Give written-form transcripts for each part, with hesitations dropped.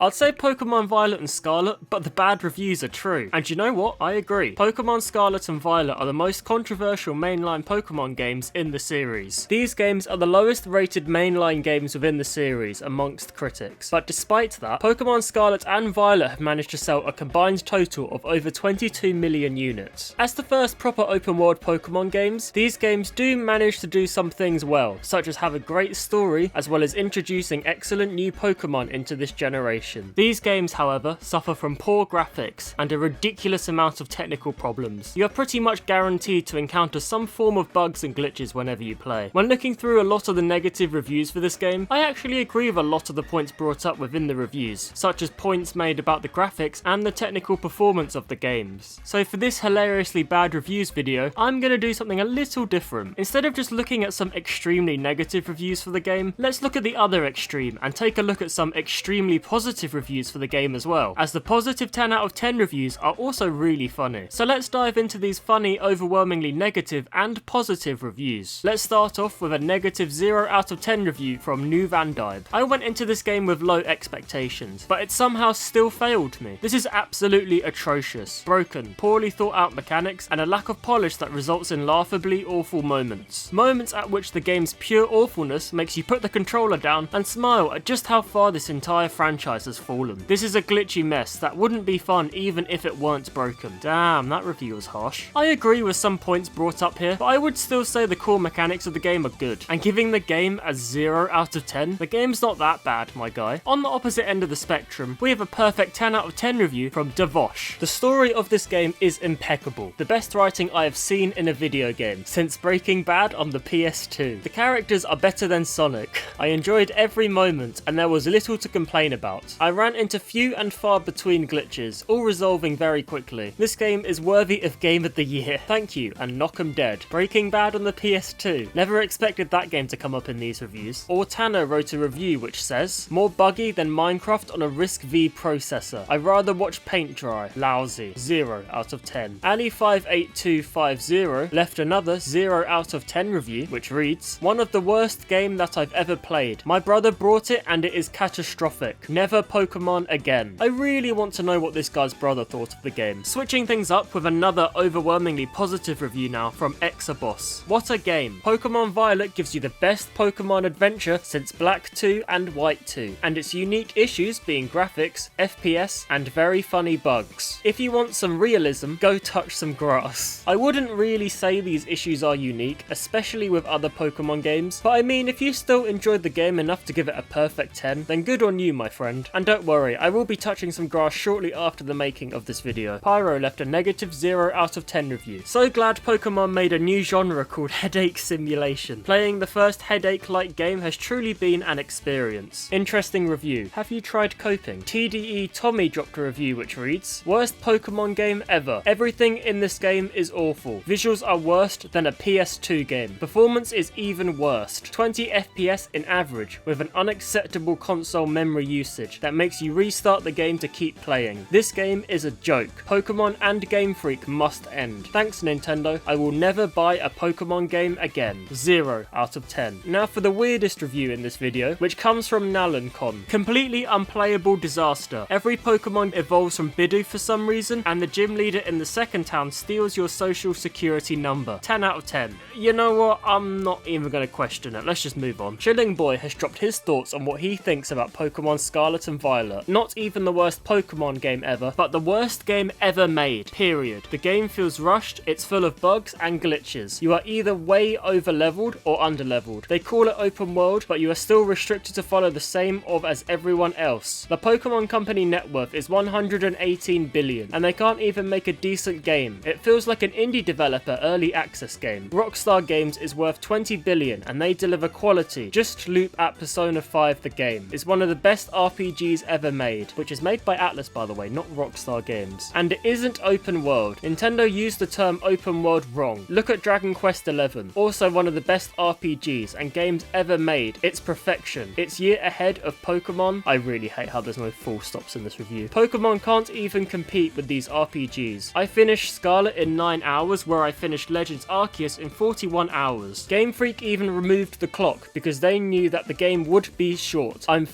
I'd say Pokémon Violet and Scarlet, but the bad reviews are true. And you know what? I agree. Pokémon Scarlet and Violet are the most controversial mainline Pokémon games in the series. These games are the lowest rated mainline games within the series amongst critics. But despite that, Pokémon Scarlet and Violet have managed to sell a combined total of over 22 million units. As the first proper open world Pokémon games, these games do manage to do some things well, such as have a great story as well as introducing excellent new Pokémon into this generation. These games, however, suffer from poor graphics and a ridiculous amount of technical problems. You are pretty much guaranteed to encounter some form of bugs and glitches whenever you play. When looking through a lot of the negative reviews for this game, I actually agree with a lot of the points brought up within the reviews, such as points made about the graphics and the technical performance of the games. So for this hilariously bad reviews video, I'm going to do something a little different. Instead of just looking at some extremely negative reviews for the game, let's look at the other extreme and take a look at some extremely positive reviews for the game as well, as the positive 10 out of 10 reviews are also really funny. So let's dive into these funny, overwhelmingly negative and positive reviews. Let's start off with a negative 0 out of 10 review from New Van Dybe. I went into this game with low expectations, but it somehow still failed me. This is absolutely atrocious, broken, poorly thought out mechanics, and a lack of polish that results in laughably awful moments. Moments at which the game's pure awfulness makes you put the controller down and smile at just how far this entire franchise has fallen. This is a glitchy mess that wouldn't be fun even if it weren't broken. Damn, that review was harsh. I agree with some points brought up here, but I would still say the core mechanics of the game are good. And giving the game a 0 out of 10, the game's not that bad, my guy. On the opposite end of the spectrum, we have a perfect 10 out of 10 review from Devosh. The story of this game is impeccable. The best writing I have seen in a video game since Breaking Bad on the PS2. The characters are better than Sonic. I enjoyed every moment and there was little to complain about. I ran into few and far between glitches, all resolving very quickly. This game is worthy of Game of the Year. Thank you, and knock 'em dead. Breaking Bad on the PS2. Never expected that game to come up in these reviews. Ortana wrote a review which says, more buggy than Minecraft on a RISC-V processor. I'd rather watch paint dry. Lousy. 0 out of 10. Ali58250 left another 0 out of 10 review, which reads, one of the worst game that I've ever played. My brother brought it and it is catastrophic. Never Pokémon again. I really want to know what this guy's brother thought of the game. Switching things up with another overwhelmingly positive review now from Exaboss. What a game. Pokémon Violet gives you the best Pokémon adventure since Black 2 and White 2, and its unique issues being graphics, FPS, and very funny bugs. If you want some realism, go touch some grass. I wouldn't really say these issues are unique, especially with other Pokémon games, but I mean if you still enjoyed the game enough to give it a perfect 10, then good on you, my friend. And don't worry, I will be touching some grass shortly after the making of this video. Pyro left a negative 0 out of 10 review. So glad Pokemon made a new genre called Headache Simulation. Playing the first Headache-like game has truly been an experience. Interesting review. Have you tried coping? TDE Tommy dropped a review which reads, worst Pokemon game ever. Everything in this game is awful. Visuals are worse than a PS2 game. Performance is even worse. 20 FPS in average with an unacceptable console memory usage that makes you restart the game to keep playing. This game is a joke. Pokemon and Game Freak must end. Thanks Nintendo, I will never buy a Pokemon game again. 0 out of 10. Now for the weirdest review in this video, which comes from Nalancon. Completely unplayable disaster. Every Pokemon evolves from Bidoof for some reason, and the gym leader in the second town steals your social security number. 10 out of 10. You know what, I'm not even going to question it, let's just move on. Chilling Boy has dropped his thoughts on what he thinks about Pokemon Scarlet and Violet. Not even the worst Pokemon game ever, but the worst game ever made, period. The game feels rushed, it's full of bugs and glitches. You are either way over leveled or under leveled. They call it open world, but you are still restricted to follow the same as everyone else. The Pokemon Company net worth is 118 billion, and they can't even make a decent game. It feels like an indie developer early access game. Rockstar Games is worth 20 billion, and they deliver quality. Just loop at Persona 5 the game. It's one of the best RPGs ever made, which is made by Atlas by the way, not Rockstar Games. And it isn't open world. Nintendo used the term open world wrong. Look at Dragon Quest XI, also one of the best RPGs and games ever made. It's perfection. It's year ahead of Pokemon. I really hate how there's no full stops in this review. Pokemon can't even compete with these RPGs. I finished Scarlet in 9 hours, where I finished Legends Arceus in 41 hours. Game Freak even removed the clock because they knew that the game would be short. I'm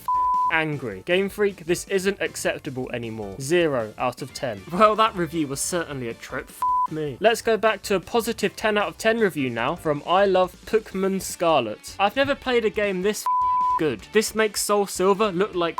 angry. Game Freak, this isn't acceptable anymore. 0 out of 10. Well, that review was certainly a trip. Me. Let's go back to a positive 10 out of 10 review now from I Love Pokémon Scarlet. I've never played a game this good. This makes Soul Silver look like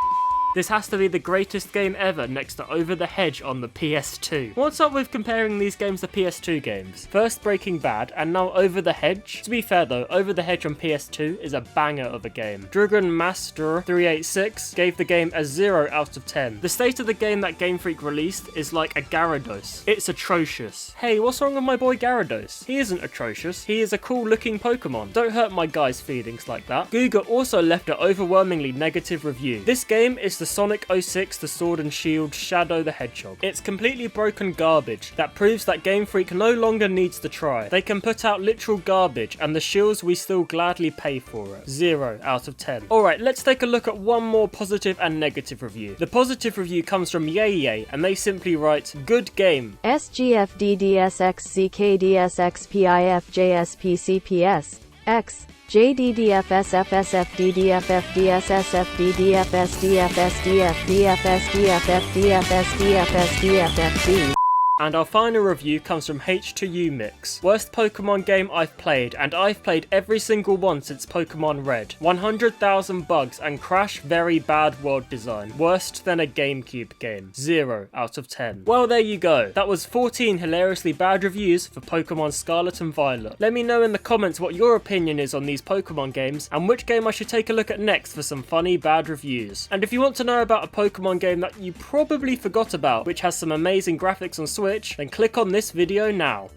this has to be the greatest game ever next to Over the Hedge on the PS2. What's up with comparing these games to PS2 games? First Breaking Bad and now Over the Hedge? To be fair though, Over the Hedge on PS2 is a banger of a game. Dragon Master 386 gave the game a 0 out of 10. The state of the game that Game Freak released is like a Gyarados. It's atrocious. Hey, what's wrong with my boy Gyarados? He isn't atrocious, he is a cool looking Pokemon. Don't hurt my guy's feelings like that. Google also left an overwhelmingly negative review. This game is the Sonic 06 The Sword and Shield Shadow the Hedgehog. It's completely broken garbage that proves that Game Freak no longer needs to try. They can put out literal garbage and the shills we still gladly pay for it. 0 out of 10. Alright, let's take a look at one more positive and negative review. The positive review comes from Yay and they simply write, good game. SGFDDSXCKDSXPIFJSPCPS X JDDFSFSFDDFSDFSDFSDFSDFSDFSDFSDFSD. And our final review comes from H2U Mix. Worst Pokemon game I've played, and I've played every single one since Pokemon Red. 100,000 bugs and crash, very bad world design. Worst than a GameCube game. 0 out of 10. Well, there you go. That was 14 hilariously bad reviews for Pokémon Scarlet and Violet. Let me know in the comments what your opinion is on these Pokemon games, and which game I should take a look at next for some funny bad reviews. And if you want to know about a Pokemon game that you probably forgot about, which has some amazing graphics on Switch, then click on this video now.